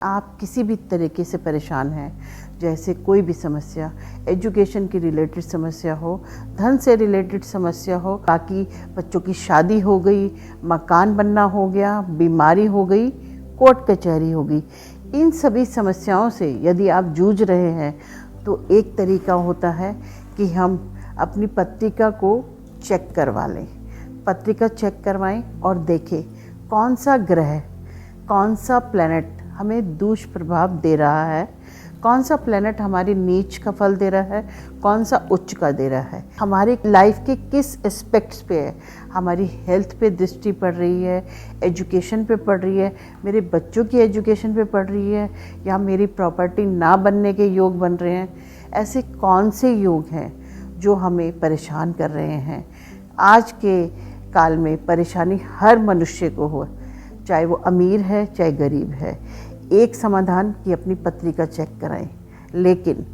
आप किसी भी तरीके से परेशान हैं, जैसे कोई भी समस्या, एजुकेशन की रिलेटेड समस्या हो, धन से रिलेटेड समस्या हो, बाकी बच्चों की शादी हो गई, मकान बनना हो गया, बीमारी हो गई, कोर्ट कचहरी हो गई, इन सभी समस्याओं से यदि आप जूझ रहे हैं तो एक तरीका होता है कि हम अपनी पत्रिका को चेक करवा लें। पत्रिका चेक करवाएं और देखें कौन सा ग्रह, कौन सा प्लैनेट हमें दुष्प्रभाव दे रहा है, कौन सा प्लैनेट हमारी नीच का फल दे रहा है, कौन सा उच्च का दे रहा है, हमारी लाइफ के किस एस्पेक्ट्स पे है, हमारी हेल्थ पे दृष्टि पड़ रही है, एजुकेशन पे पड़ रही है, मेरे बच्चों की एजुकेशन पे पड़ रही है, या मेरी प्रॉपर्टी ना बनने के योग बन रहे हैं। ऐसे कौन से योग हैं जो हमें परेशान कर रहे हैं। आज के काल में परेशानी हर मनुष्य को हो, चाहे वो अमीर है चाहे गरीब है। एक समाधान कि अपनी पत्रिका चेक कराएं। लेकिन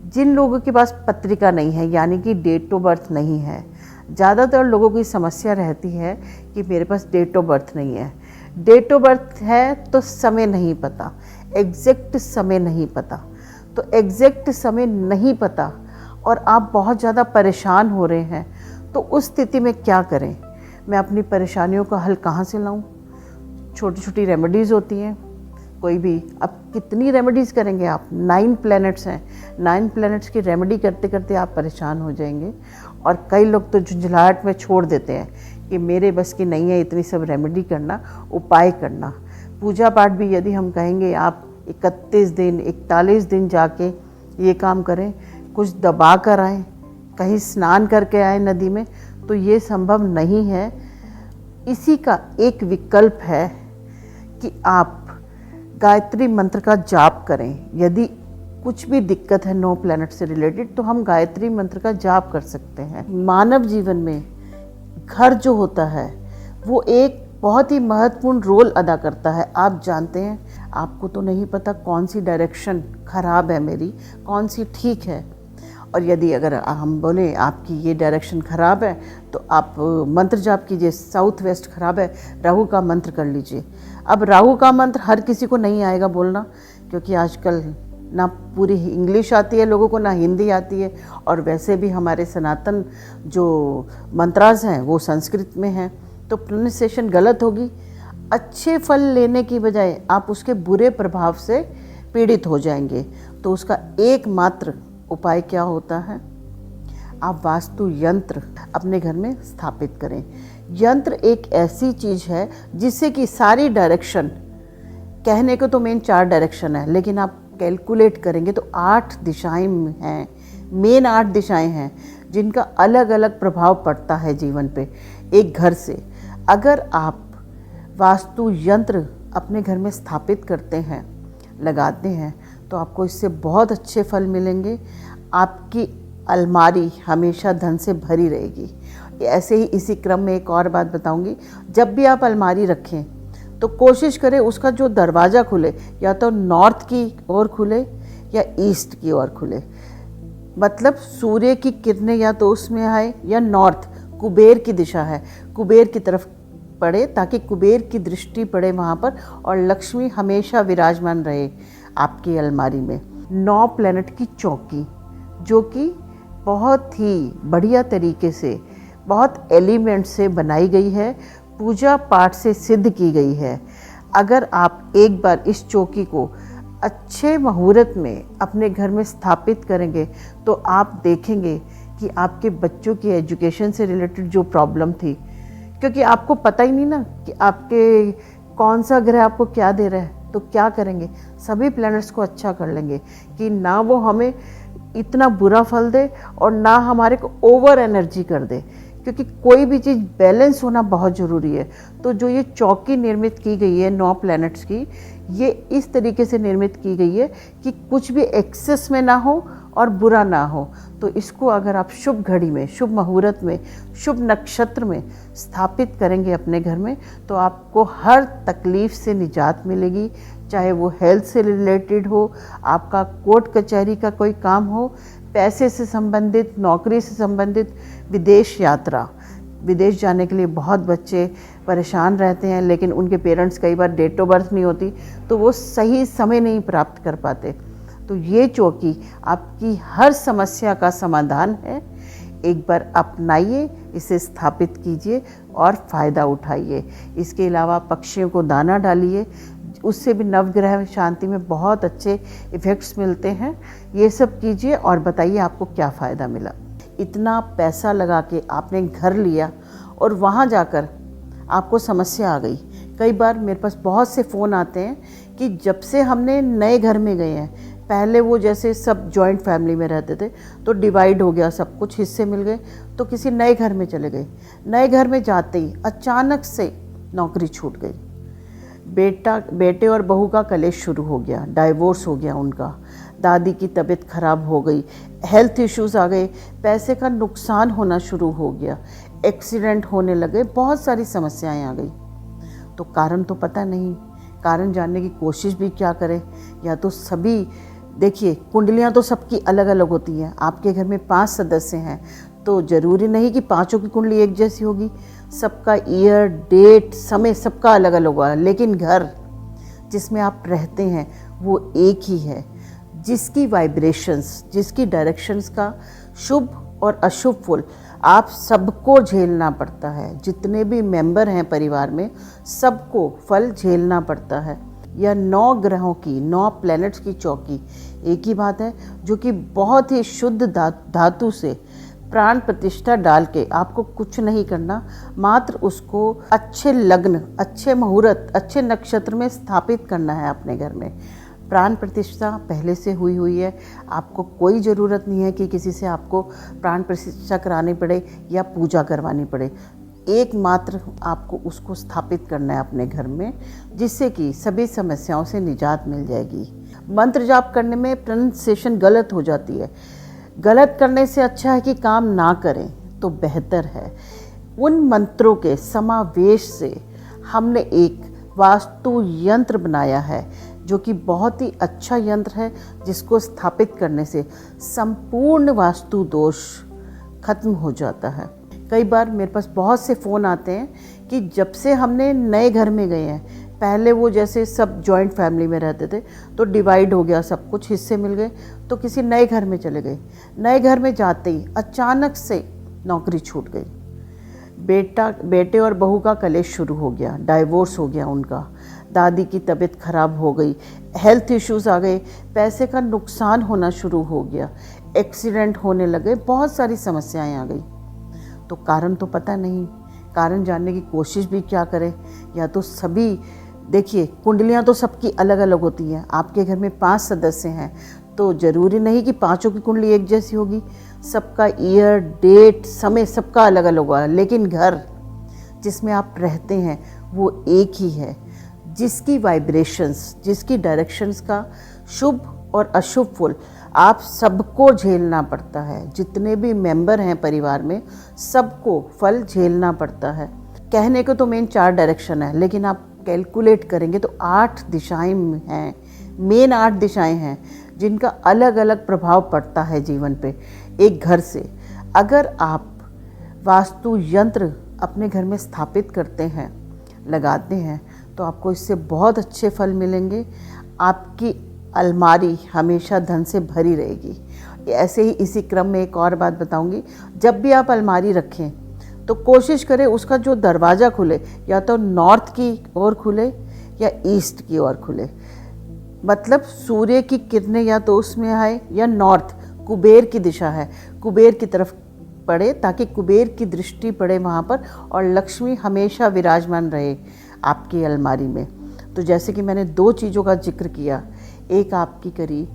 जिन लोगों के पास पत्रिका नहीं है, यानी कि डेट ऑफ बर्थ नहीं है, ज़्यादातर लोगों की समस्या रहती है कि मेरे पास डेट ऑफ बर्थ नहीं है। डेट ऑफ बर्थ है तो समय नहीं पता, एग्जैक्ट समय नहीं पता। तो एग्जैक्ट समय नहीं पता और आप बहुत ज़्यादा परेशान हो रहे हैं, तो उस स्थिति में क्या करें? मैं अपनी परेशानियों का हल कहाँ से लाऊं? छोटी छोटी रेमेडीज़ होती हैं, कोई भी। अब कितनी रेमेडीज़ करेंगे आप? 9 प्लैनेट्स हैं, 9 प्लैनेट्स की रेमेडी करते करते आप परेशान हो जाएंगे। और कई लोग तो झुंझलाहट में छोड़ देते हैं कि मेरे बस की नहीं है इतनी सब रेमेडी करना, उपाय करना। पूजा पाठ भी यदि हम कहेंगे आप 31 दिन 41 दिन जाके ये काम करें, कुछ दबा कर आएँ, कहीं स्नान करके आए नदी में, तो ये संभव नहीं है। इसी का एक विकल्प है कि आप गायत्री मंत्र का जाप करें। यदि कुछ भी दिक्कत है 9 प्लैनेट से रिलेटेड, तो हम गायत्री मंत्र का जाप कर सकते हैं। मानव जीवन में घर जो होता है वो एक बहुत ही महत्वपूर्ण रोल अदा करता है। आप जानते हैं, आपको तो नहीं पता कौन सी डायरेक्शन खराब है मेरी, कौन सी ठीक है। और यदि अगर हम बोलें आपकी ये डायरेक्शन ख़राब है तो आप मंत्र जाप कीजिए। साउथ वेस्ट ख़राब है, राहु का मंत्र कर लीजिए। अब राहु का मंत्र हर किसी को नहीं आएगा बोलना, क्योंकि आजकल ना पूरी इंग्लिश आती है लोगों को, ना हिंदी आती है, और वैसे भी हमारे सनातन जो मंत्रास हैं वो संस्कृत में हैं, तो प्रोनाउंसिएशन गलत होगी। अच्छे फल लेने की बजाय आप उसके बुरे प्रभाव से पीड़ित हो जाएंगे। तो उसका एकमात्र उपाय क्या होता है? आप वास्तु यंत्र अपने घर में स्थापित करें। यंत्र एक ऐसी चीज़ है जिससे कि सारी डायरेक्शन, कहने को तो मेन 4 डायरेक्शन है, लेकिन आप कैलकुलेट करेंगे तो 8 दिशाएं हैं, मेन 8 दिशाएं हैं जिनका अलग अलग प्रभाव पड़ता है जीवन पे एक घर से। अगर आप वास्तु यंत्र अपने घर में स्थापित करते हैं, लगाते हैं, तो आपको इससे बहुत अच्छे फल मिलेंगे। आपकी अलमारी हमेशा धन से भरी रहेगी। ऐसे ही इसी क्रम में एक और बात बताऊंगी, जब भी आप अलमारी रखें तो कोशिश करें उसका जो दरवाज़ा खुले या तो नॉर्थ की ओर खुले या ईस्ट की ओर खुले। मतलब सूर्य की किरणें या तो उसमें आए, या नॉर्थ कुबेर की दिशा है, कुबेर की तरफ पड़े, ताकि कुबेर की दृष्टि पड़े वहाँ पर और लक्ष्मी हमेशा विराजमान रहे आपकी अलमारी में। 9 प्लैनेट की चौकी, जो कि बहुत ही बढ़िया तरीके से, बहुत एलिमेंट से बनाई गई है, पूजा पाठ से सिद्ध की गई है। अगर आप एक बार इस चौकी को अच्छे मुहूर्त में अपने घर में स्थापित करेंगे तो आप देखेंगे कि आपके बच्चों की एजुकेशन से रिलेटेड जो प्रॉब्लम थी, क्योंकि आपको पता ही नहीं ना कि आपके कौन सा ग्रह आपको क्या दे रहा है, तो क्या करेंगे? सभी प्लैनेट्स को अच्छा कर लेंगे कि ना वो हमें इतना बुरा फल दे और ना हमारे को ओवर एनर्जी कर दे, क्योंकि कोई भी चीज़ बैलेंस होना बहुत ज़रूरी है। तो जो ये चौकी निर्मित की गई है 9 प्लैनेट्स की, ये इस तरीके से निर्मित की गई है कि कुछ भी एक्सेस में ना हो और बुरा ना हो। तो इसको अगर आप शुभ घड़ी में, शुभ मुहूर्त में, शुभ नक्षत्र में स्थापित करेंगे अपने घर में, तो आपको हर तकलीफ़ से निजात मिलेगी। चाहे वो हेल्थ से रिलेटेड हो, आपका कोर्ट कचहरी का कोई काम हो, पैसे से संबंधित, नौकरी से संबंधित, विदेश यात्रा, विदेश जाने के लिए बहुत बच्चे परेशान रहते हैं, लेकिन उनके पेरेंट्स कई बार डेट ऑफ बर्थ नहीं होती तो वो सही समय नहीं प्राप्त कर पाते। तो ये चौकी आपकी हर समस्या का समाधान है। एक बार अपनाइए, इसे स्थापित कीजिए और फ़ायदा उठाइए। इसके अलावा पक्षियों को दाना डालिए, उससे भी नवग्रह शांति में बहुत अच्छे इफ़ेक्ट्स मिलते हैं। ये सब कीजिए और बताइए आपको क्या फ़ायदा मिला। इतना पैसा लगा के आपने घर लिया और वहाँ जाकर आपको समस्या आ गई। कई बार मेरे पास बहुत से फ़ोन आते हैं कि जब से हमने नए घर में गए हैं, पहले वो जैसे सब जॉइंट फैमिली में रहते थे तो डिवाइड हो गया, सब कुछ हिस्से मिल गए, तो किसी नए घर में चले गए। नए घर में जाते ही अचानक से नौकरी छूट गई, बेटे और बहू का कलेश शुरू हो गया, डाइवोर्स हो गया उनका, दादी की तबीयत खराब हो गई, हेल्थ इश्यूज आ गए, पैसे का नुकसान होना शुरू हो गया, एक्सीडेंट होने लगे, बहुत सारी समस्याएं आ गई। तो कारण तो पता नहीं, कारण जानने की कोशिश भी क्या करें। या तो सभी देखिए, कुंडलियां तो सबकी अलग अलग होती हैं। आपके घर में 5 सदस्य हैं तो ज़रूरी नहीं कि पांचों की कुंडली एक जैसी होगी। सबका ईयर, डेट, समय सबका अलग अलग होगा, लेकिन घर जिसमें आप रहते हैं वो एक ही है, जिसकी वाइब्रेशंस, जिसकी डायरेक्शंस का शुभ और अशुभ फल आप सबको झेलना पड़ता है। जितने भी मेंबर हैं परिवार में, सबको फल झेलना पड़ता है। यह 9 ग्रहों की, 9 प्लैनेट्स की चौकी एक ही बात है, जो कि बहुत ही शुद्ध धातु से प्राण प्रतिष्ठा डाल के आपको कुछ नहीं करना, मात्र उसको अच्छे लग्न, अच्छे मुहूर्त, अच्छे नक्षत्र में स्थापित करना है अपने घर में। प्राण प्रतिष्ठा पहले से हुई है, आपको कोई ज़रूरत नहीं है कि किसी से आपको प्राण प्रतिष्ठा करानी पड़े या पूजा करवानी पड़े। एकमात्र आपको उसको स्थापित करना है अपने घर में, जिससे कि सभी समस्याओं से निजात मिल जाएगी। मंत्र जाप करने में प्रोनाउंसिएशन गलत हो जाती है, गलत करने से अच्छा है कि काम ना करें तो बेहतर है। उन मंत्रों के समावेश से हमने एक वास्तु यंत्र बनाया है, जो कि बहुत ही अच्छा यंत्र है, जिसको स्थापित करने से संपूर्ण वास्तु दोष खत्म हो जाता है। कई बार मेरे पास बहुत से फ़ोन आते हैं कि जब से हमने नए घर में गए हैं, पहले वो जैसे सब जॉइंट फैमिली में रहते थे तो डिवाइड हो गया, सब कुछ हिस्से मिल गए, तो किसी नए घर में चले गए। नए घर में जाते ही अचानक से नौकरी छूट गई, बेटे और बहू का कलेश शुरू हो गया, डाइवोर्स हो गया उनका, दादी की तबीयत खराब हो गई, हेल्थ इश्यूज आ गए, पैसे का नुकसान होना शुरू हो गया, एक्सीडेंट होने लगे, बहुत सारी समस्याएं आ गई। तो कारण तो पता नहीं, कारण जानने की कोशिश भी क्या करें। या तो सभी देखिए, कुंडलियां तो सबकी अलग अलग होती हैं। आपके घर में 5 सदस्य हैं तो ज़रूरी नहीं कि पांचों की कुंडली एक जैसी होगी। सबका ईयर, डेट, समय सबका अलग अलग होगा, लेकिन घर जिसमें आप रहते हैं वो एक ही है, जिसकी वाइब्रेशंस, जिसकी डायरेक्शंस का शुभ और अशुभ फल आप सबको झेलना पड़ता है। जितने भी मेंबर हैं परिवार में, सबको फल झेलना पड़ता है। कहने को तो मेन 4 डायरेक्शन है, लेकिन आप कैलकुलेट करेंगे तो 8 दिशाएं हैं, मेन 8 दिशाएं हैं, जिनका अलग अलग प्रभाव पड़ता है जीवन पे एक घर से। अगर आप वास्तु यंत्र अपने घर में स्थापित करते हैं, लगाते हैं, तो आपको इससे बहुत अच्छे फल मिलेंगे। आपकी अलमारी हमेशा धन से भरी रहेगी। ऐसे ही इसी क्रम में एक और बात बताऊंगी, जब भी आप अलमारी रखें तो कोशिश करें उसका जो दरवाज़ा खुले या तो नॉर्थ की ओर खुले या ईस्ट की ओर खुले, मतलब सूर्य की किरणें या तो उसमें आए या नॉर्थ, कुबेर की दिशा है, कुबेर की तरफ पड़े, ताकि कुबेर की दृष्टि पड़े वहाँ पर और लक्ष्मी हमेशा विराजमान रहे आपकी अलमारी में। तो जैसे कि मैंने 2 चीज़ों का जिक्र किया, एक आपकी करी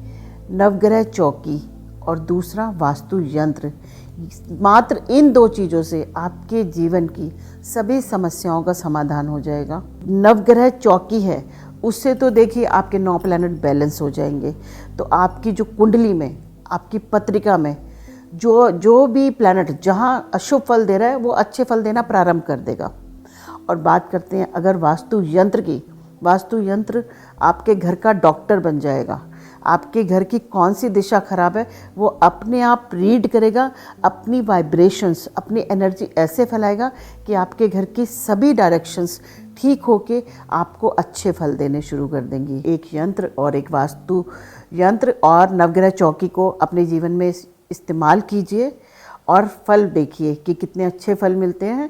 नवग्रह चौकी और दूसरा वास्तु यंत्र। मात्र इन 2 चीज़ों से आपके जीवन की सभी समस्याओं का समाधान हो जाएगा। नवग्रह चौकी है, उससे तो देखिए आपके 9 प्लैनेट बैलेंस हो जाएंगे। तो आपकी जो कुंडली में, आपकी पत्रिका में जो भी प्लैनेट जहाँ अशुभ फल दे रहा है वो अच्छे फल देना प्रारंभ कर देगा। और बात करते हैं अगर वास्तु यंत्र की। वास्तु यंत्र आपके घर का डॉक्टर बन जाएगा। आपके घर की कौन सी दिशा खराब है वो अपने आप रीड करेगा, अपनी वाइब्रेशंस, अपनी एनर्जी ऐसे फैलाएगा कि आपके घर की सभी डायरेक्शंस ठीक होके आपको अच्छे फल देने शुरू कर देंगी। एक यंत्र और एक वास्तु यंत्र और नवग्रह चौकी को अपने जीवन में इस्तेमाल कीजिए और फल देखिए कि कितने अच्छे फल मिलते हैं।